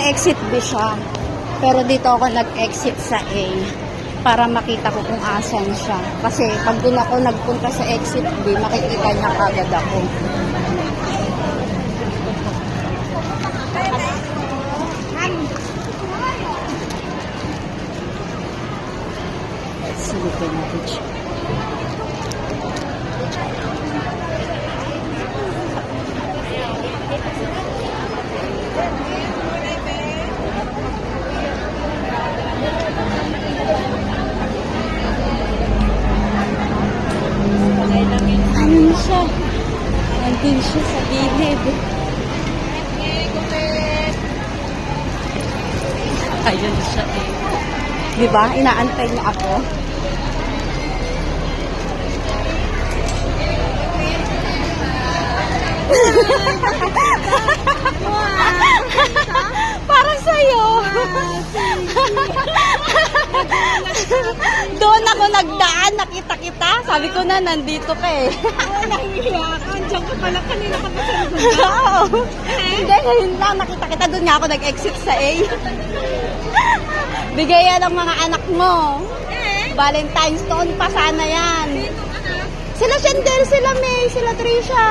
exit B siya. Pero dito ako nag-exit sa A para makita ko kung asan siya. Kasi pag doon ako nagpunta sa exit B, makikita niya kagad ako. Silipin natin siya. Ano siya? Nandun siya sa gilid. Ayun siya eh. Diba? Inaantay niya ako. Para sa'yo. Doon ako nagdaan, nakita kita. Sabi ko na, nandito ka eh. Nahihiya ka. Andiyan ka pala. Kanina ka pa sa likod. Oo. Hindi, ngayon lang nakita kita. Doon nga ako nag-exit sa A. Bigay yan ng mga anak mo. Valentine's noon pa sana yan. Sila Shendel, sila May, sila Trisha.